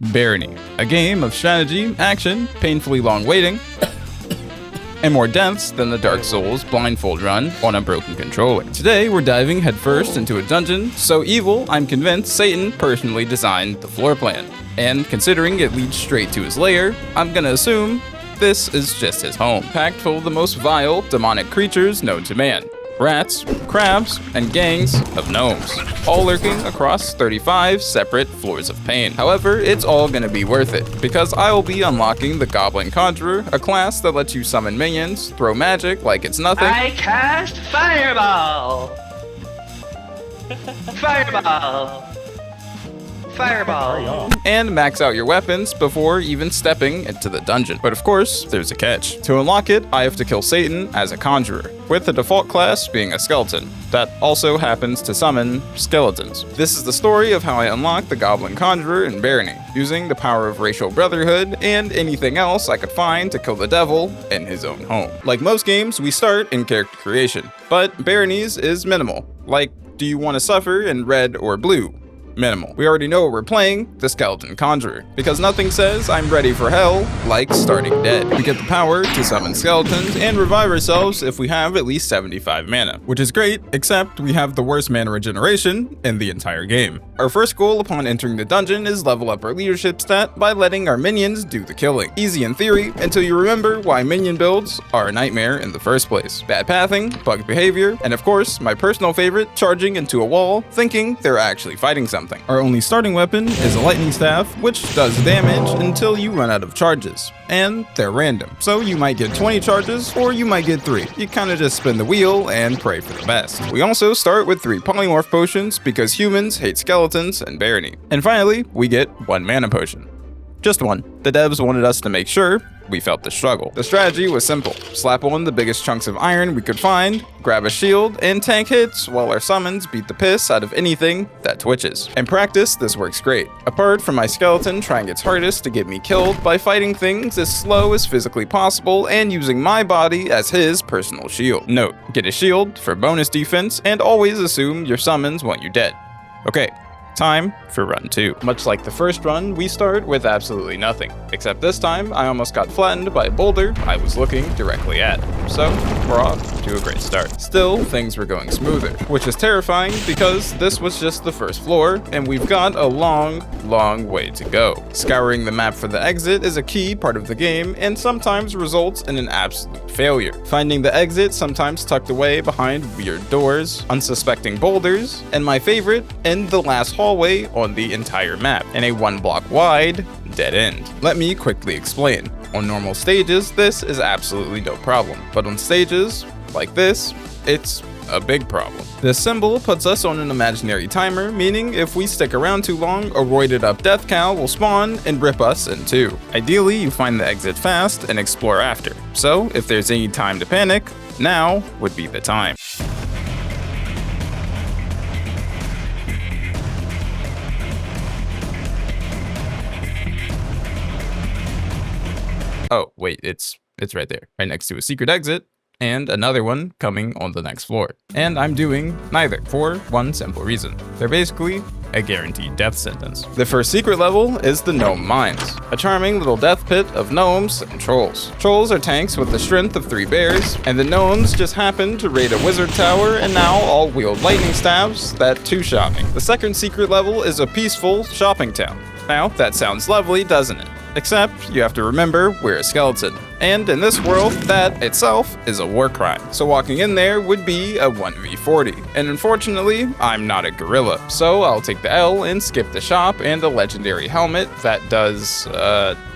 Barony, a game of strategy, action, painfully long waiting, and more deaths than the Dark Souls blindfold run on a broken controller. Today, we're diving headfirst into a dungeon so evil, I'm convinced Satan personally designed the floor plan. And considering it leads straight to his lair, I'm gonna assume this is just his home, packed full of the most vile, demonic creatures known to man. Rats, crabs, and gangs of gnomes, all lurking across 35 separate floors of pain. However, it's all gonna be worth it, because I will be unlocking the Skeleton Conjurer, a class that lets you summon minions, throw magic like it's nothing. I cast Fireball! Fireball! Fireball! And max out your weapons before even stepping into the dungeon. But of course, there's a catch. To unlock it, I have to kill Satan as a conjurer, with the default class being a skeleton that also happens to summon skeletons. This is the story of how I unlock the Goblin Conjurer in Barony, using the power of racial brotherhood and anything else I could find to kill the devil in his own home. Like most games, we start in character creation, but Barony's is minimal. Like, do you want to suffer in red or blue? Minimal. We already know what we're playing, the Skeleton Conjurer, because nothing says I'm ready for hell like starting dead. We get the power to summon skeletons and revive ourselves if we have at least 75 mana, which is great, except we have the worst mana regeneration in the entire game. Our first goal upon entering the dungeon is level up our leadership stat by letting our minions do the killing. Easy in theory, until you remember why minion builds are a nightmare in the first place. Bad pathing, bugged behavior, and of course, my personal favorite, charging into a wall, thinking they're actually fighting something. Our only starting weapon is a lightning staff, which does damage until you run out of charges. And they're random, so you might get 20 charges or you might get 3. You kinda just spin the wheel and pray for the best. We also start with 3 polymorph potions because humans hate skeletons and Barony. And finally, we get 1 mana potion. Just 1. The devs wanted us to make sure we felt the struggle. The strategy was simple. Slap on the biggest chunks of iron we could find, grab a shield, and tank hits while our summons beat the piss out of anything that twitches. In practice, this works great. Apart from my skeleton trying its hardest to get me killed by fighting things as slow as physically possible and using my body as his personal shield. Note, get a shield for bonus defense and always assume your summons want you dead. Okay. Time for run 2. Much like the first run, we start with absolutely nothing. Except this time, I almost got flattened by a boulder I was looking directly at. So, we're off to a great start. Still, things were going smoother, which is terrifying because this was just the first floor, and we've got a long, long way to go. Scouring the map for the exit is a key part of the game, and sometimes results in an absolute failure. Finding the exit sometimes tucked away behind weird doors, unsuspecting boulders, and my favorite, in the last hallway on the entire map, in a 1 block wide dead end. Let me quickly explain. On normal stages, this is absolutely no problem, but on stages like this, it's a big problem. This symbol puts us on an imaginary timer, meaning if we stick around too long, a roided up death cow will spawn and rip us in two. Ideally, you find the exit fast and explore after. So, if there's any time to panic, now would be the time. Oh, wait, it's right there, right next to a secret exit, and another one coming on the next floor. And I'm doing neither, for one simple reason. They're basically a guaranteed death sentence. The first secret level is the Gnome Mines, a charming little death pit of gnomes and trolls. Trolls are tanks with the strength of 3 bears, and the gnomes just happen to raid a wizard tower and now all wield lightning staves that two-shot me. The second secret level is a peaceful shopping town. Now, that sounds lovely, doesn't it? Except, you have to remember, we're a skeleton. And in this world, that itself is a war crime. So walking in there would be a 1v40. And unfortunately, I'm not a gorilla. So I'll take the L and skip the shop and a legendary helmet that does,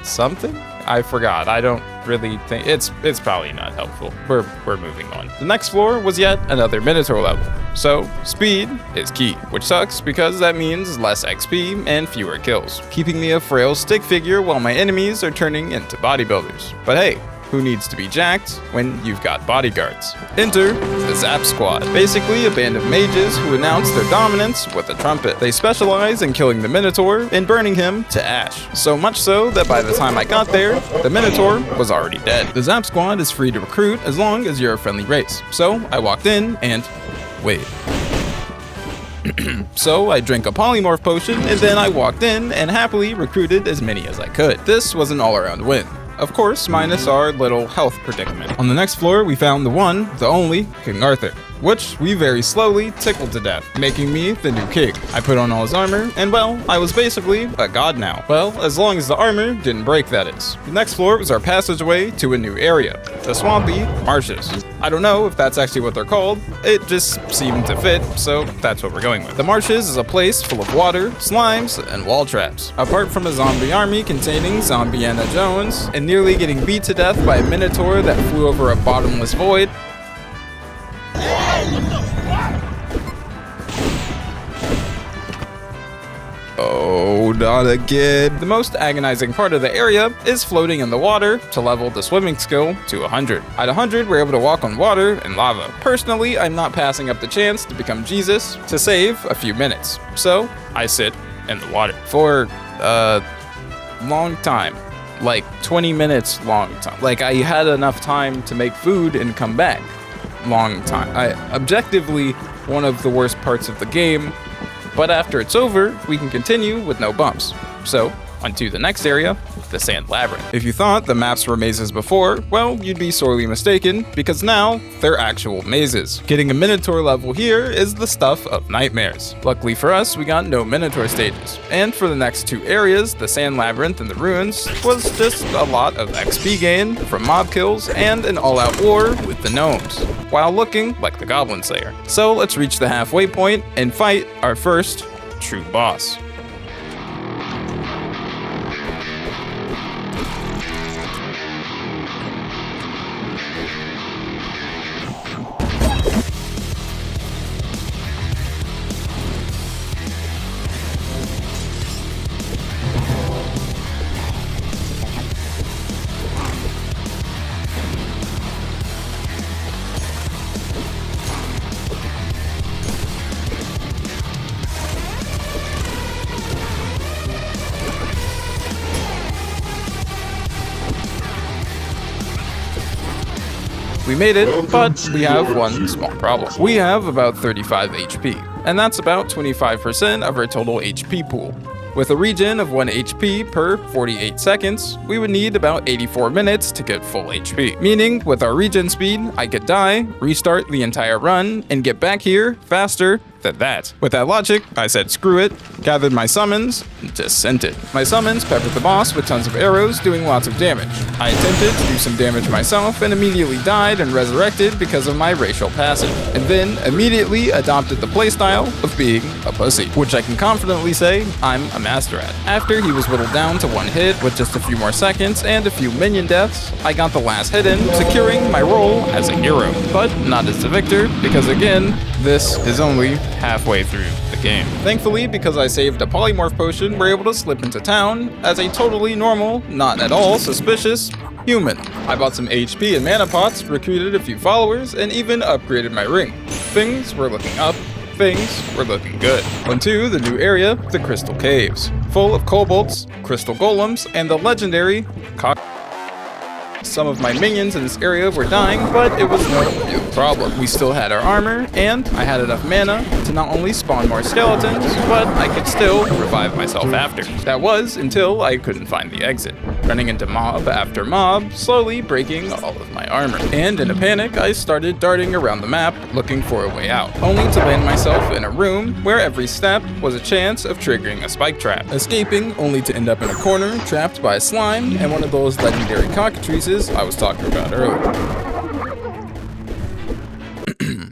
something? I forgot. I don't really think it's probably not helpful. We're moving on. The next floor was yet another Minotaur level. So speed is key, which sucks because that means less XP and fewer kills, keeping me a frail stick figure while my enemies are turning into bodybuilders. But hey, who needs to be jacked when you've got bodyguards? Enter the Zap Squad, basically a band of mages who announce their dominance with a trumpet. They specialize in killing the Minotaur and burning him to ash. So much so that by the time I got there, the Minotaur was already dead. The Zap Squad is free to recruit as long as you're a friendly race. So I walked in and wait. So I drank a polymorph potion, and then I walked in and happily recruited as many as I could. This was an all-around win. Of course, minus our little health predicament. On the next floor, we found the one, the only, King Arthur, which we very slowly tickled to death, making me the new king. I put on all his armor, and well, I was basically a god now. Well, as long as the armor didn't break, that is. The next floor was our passageway to a new area, the swampy marshes. I don't know if that's actually what they're called, it just seemed to fit, so that's what we're going with. The marshes is a place full of water, slimes, and wall traps. Apart from a zombie army containing zombie Anna Jones, and nearly getting beat to death by a minotaur that flew over a bottomless void, oh, not again. The most agonizing part of the area is floating in the water to level the swimming skill to 100. At 100, we're able to walk on water and lava. Personally, I'm not passing up the chance to become Jesus to save a few minutes. So, I sit in the water for a long time. Like 20 minutes long time. Like I had enough time to make food and come back. Long time. Objectively, one of the worst parts of the game. But after it's over, we can continue with no bumps. So, on to the next area, the Sand Labyrinth. If you thought the maps were mazes before, well, you'd be sorely mistaken, because now they're actual mazes. Getting a Minotaur level here is the stuff of nightmares. Luckily for us, we got no Minotaur stages. And for the next two areas, the Sand Labyrinth and the Ruins, was just a lot of XP gain from mob kills and an all-out war with the gnomes, while looking like the Goblin Slayer. So let's reach the halfway point and fight our first true boss. We made it, but we have one small problem. We have about 35 HP, and that's about 25% of our total HP pool. With a regen of 1 HP per 48 seconds, we would need about 84 minutes to get full HP. Meaning, with our regen speed, I could die, restart the entire run, and get back here faster than that. With that logic, I said screw it, gathered my summons, and just sent it. My summons peppered the boss with tons of arrows doing lots of damage. I attempted to do some damage myself and immediately died and resurrected because of my racial passive, and then immediately adopted the playstyle of being a pussy, which I can confidently say I'm a master at. After he was whittled down to one hit with just a few more seconds and a few minion deaths, I got the last hit in, securing my role as a hero, but not as the victor, because again, this is only halfway through the game. Thankfully, because I saved a polymorph potion, we're able to slip into town as a totally normal, not at all suspicious human. I bought some HP and mana pots, recruited a few followers, and even upgraded my ring. Things were looking up. Things were looking good. Onto the new area, the Crystal Caves, full of kobolds, crystal golems, and the legendary cock. Some of my minions in this area were dying, but it was no real problem. We still had our armor, and I had enough mana to not only spawn more skeletons, but I could still revive myself after. That was until I couldn't find the exit, running into mob after mob, slowly breaking all of my armor. And in a panic, I started darting around the map, looking for a way out, only to land myself in a room where every step was a chance of triggering a spike trap, escaping only to end up in a corner, trapped by a slime and one of those legendary cockatrices I was talking about earlier.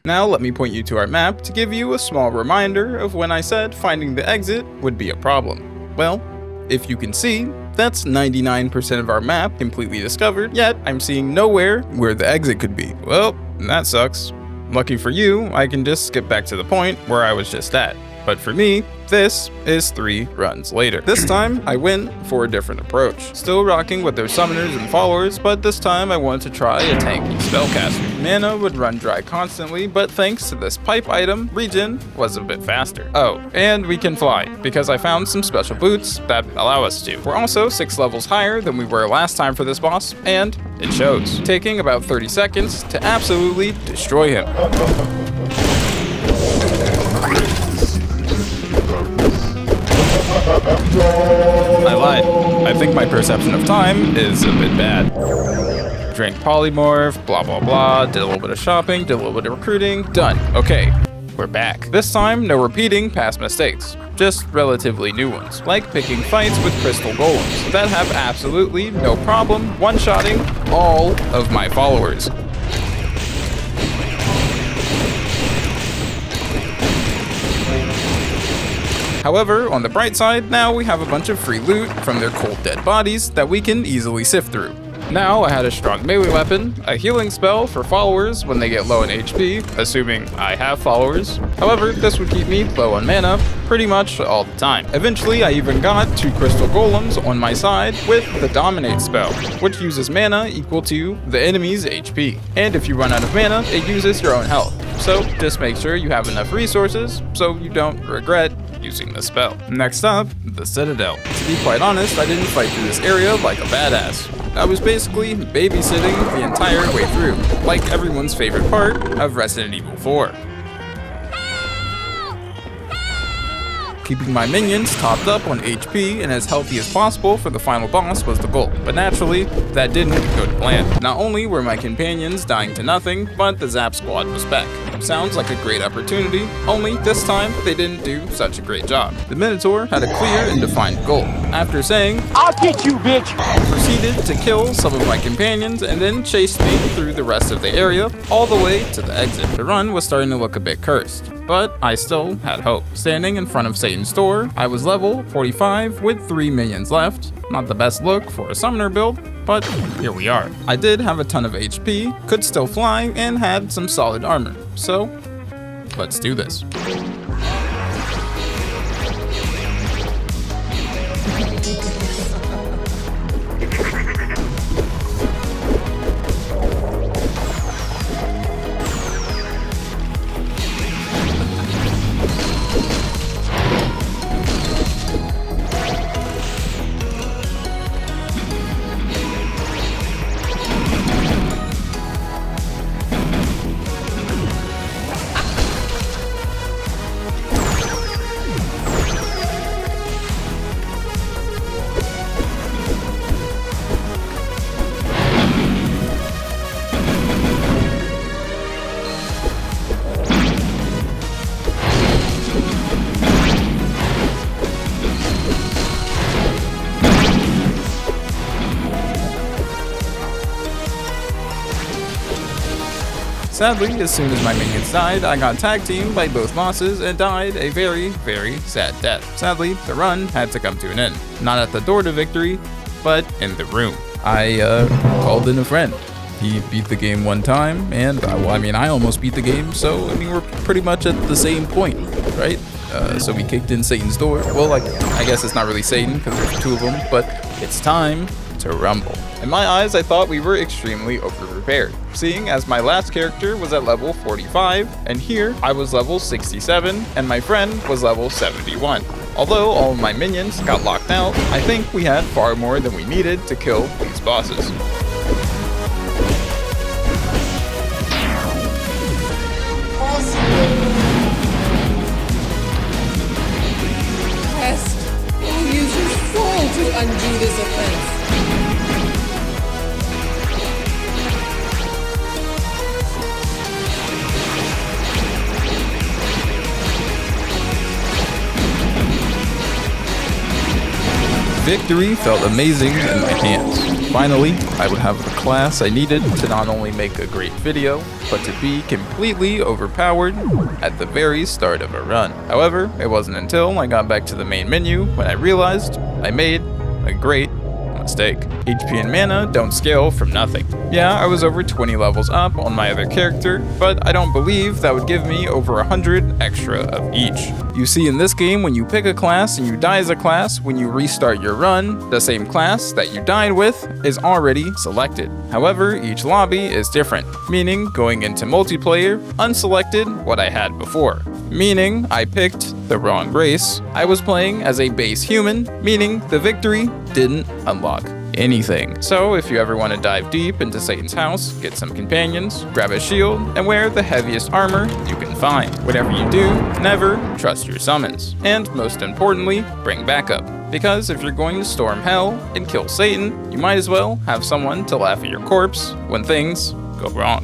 Now let me point you to our map to give you a small reminder of when I said finding the exit would be a problem. Well, if you can see, that's 99% of our map completely discovered, yet I'm seeing nowhere where the exit could be. Well, that sucks. Lucky for you, I can just skip back to the point where I was just at. But for me, this is 3 runs later. This time, I went for a different approach. Still rocking with their summoners and followers, but this time I wanted to try a tanky spellcaster. Mana would run dry constantly, but thanks to this pipe item, regen was a bit faster. Oh, and we can fly, because I found some special boots that allow us to. We're also 6 levels higher than we were last time for this boss, and it shows. Taking about 30 seconds to absolutely destroy him. I lied. I think my perception of time is a bit bad. Drank polymorph, blah blah blah, did a little bit of shopping, did a little bit of recruiting, done. Okay, we're back. This time, no repeating past mistakes. Just relatively new ones, like picking fights with crystal golems that have absolutely no problem one-shotting all of my followers. However, on the bright side, now we have a bunch of free loot from their cold dead bodies that we can easily sift through. Now I had a strong melee weapon, a healing spell for followers when they get low in HP, assuming I have followers. However, this would keep me low on mana pretty much all the time. Eventually, I even got 2 crystal golems on my side with the dominate spell, which uses mana equal to the enemy's HP. And if you run out of mana, it uses your own health. So just make sure you have enough resources so you don't regret using the spell. Next up, the Citadel. To be quite honest, I didn't fight through this area like a badass. I was basically babysitting the entire way through, like everyone's favorite part of Resident Evil 4. Keeping my minions topped up on HP and as healthy as possible for the final boss was the goal, but naturally, that didn't go to plan. Not only were my companions dying to nothing, but the Zap Squad was back. Sounds like a great opportunity, only this time they didn't do such a great job. The Minotaur had a clear and defined goal. After saying, "I'll get you, bitch!" he proceeded to kill some of my companions and then chased me through the rest of the area, all the way to the exit. The run was starting to look a bit cursed, but I still had hope. Standing in front of Satan's door, I was level 45 with 3 minions left. Not the best look for a summoner build, but here we are. I did have a ton of HP, could still fly, and had some solid armor. So, let's do this. Sadly, as soon as my minions died, I got tag teamed by both bosses and died a very, very sad death. Sadly, the run had to come to an end. Not at the door to victory, but in the room. I called in a friend. He beat the game one time, and I almost beat the game, so we're pretty much at the same point, right? So we kicked in Satan's door. Well, I guess it's not really Satan, because there's 2 of them, but it's time to rumble. In my eyes, I thought we were extremely over-prepared, seeing as my last character was at level 45, and here I was level 67, and my friend was level 71. Although all of my minions got locked out, I think we had far more than we needed to kill these bosses. We'll use your soul to undo this offense. Victory felt amazing in my hands. Finally, I would have the class I needed to not only make a great video, but to be completely overpowered at the very start of a run. However, it wasn't until I got back to the main menu when I realized I made a great mistake. HP and mana don't scale from nothing. Yeah, I was over 20 levels up on my other character, but I don't believe that would give me over 100 extra of each. You see, in this game, when you pick a class and you die as a class, when you restart your run, the same class that you died with is already selected. However, each lobby is different, meaning going into multiplayer, unselected what I had before. Meaning I picked the wrong race. I was playing as a base human, meaning the victory didn't unlock anything. So if you ever want to dive deep into Satan's house, get some companions, grab a shield, and wear the heaviest armor you can find. Whatever you do, never trust your summons. And most importantly, bring backup. Because if you're going to storm hell and kill Satan, you might as well have someone to laugh at your corpse when things go wrong.